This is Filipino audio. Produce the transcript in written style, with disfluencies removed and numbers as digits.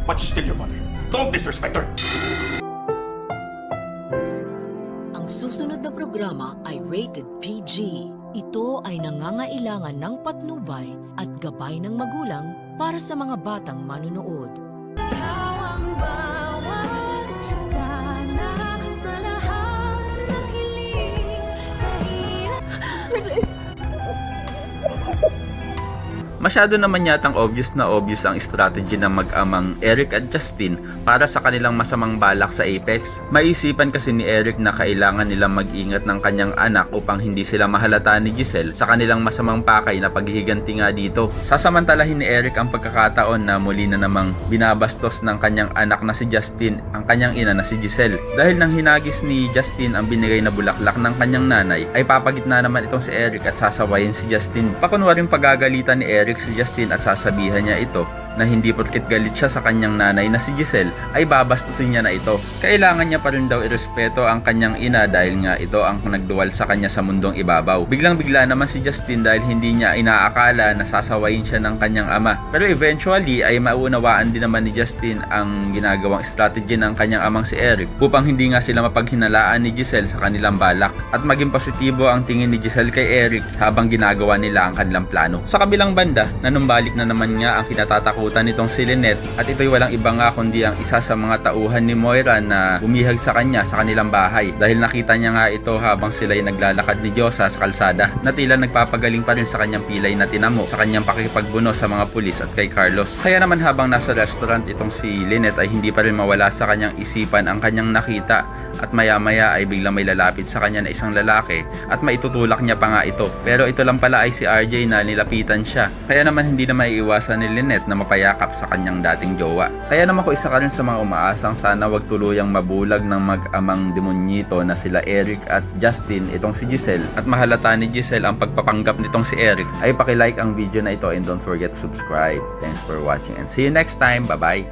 But she's still your mother. Don't disrespect her. Ang susunod na programa ay rated PG. Ito ay nangangailangan ng patnubay at gabay ng magulang para sa mga batang manunood. Ikaw ang bawat sana sa lahat ng hiling sa hirap. Masyado naman yatang obvious ang strategy ng mag-amang Eric at Justin para sa kanilang masamang balak sa Apex. Maiisipan kasi ni Eric na kailangan nilang mag-ingat ng kanyang anak upang hindi sila mahalata ni Giselle sa kanilang masamang pakay na paghihiganti nga dito. Sasamantalahin ni Eric ang pagkakataon na muli na namang binabastos ng kanyang anak na si Justin ang kanyang ina na si Giselle. Dahil nang hinagis ni Justin ang binigay na bulaklak ng kanyang nanay, ay papagitna naman itong si Eric at sasawayin si Justin. Pakunwaring pagagalitan ni Eric si Justin at sasabihan niya ito na hindi porket galit siya sa kanyang nanay na si Giselle ay babastusin niya na ito. Kailangan niya pa rin daw irespeto ang kanyang ina dahil nga ito ang nagduwal sa kanya sa mundong ibabaw. Biglang bigla naman si Justin dahil hindi niya inaakala na sasawayin siya ng kanyang ama. Pero eventually ay maunawaan din naman ni Justin ang ginagawang strategy ng kanyang amang si Eric upang hindi nga sila mapaghinalaan ni Giselle sa kanilang balak at maging positibo ang tingin ni Giselle kay Eric habang ginagawa nila ang kanilang plano. Sa kabilang banda, nanumbalik na naman nga ang kinatatakutan nitong si Lynette at ito'y walang iba nga kundi ang isa sa mga tauhan ni Moira na bumihag sa kanya sa kanilang bahay dahil nakita niya nga ito habang sila'y naglalakad ni Diyosa sa kalsada na tila nagpapagaling pa rin sa kanyang pilay na tinamo sa kanyang pakikipagbuno sa mga pulis at kay Carlos. Kaya naman habang nasa restaurant itong si Lynette ay hindi pa rin mawala sa kanyang isipan ang kanyang nakita at maya-maya ay biglang may lalapit sa kanya na isang lalaki at maitutulak niya pa nga ito. Pero ito lang pala ay si RJ na nilapitan siya. Kaya naman hindi na maiiwasan ni Lynette na mapayakap sa kanyang dating jowa. Kaya naman ko isa ka rin sa mga umaasang sana wag tuluyang mabulag ng mag-amang demonyito na sila Eric at Justin itong si Giselle at mahalata ni Giselle ang pagpapanggap nitong si Eric ay pakilike ang video na ito and don't forget to subscribe. Thanks for watching and see you next time. Bye bye!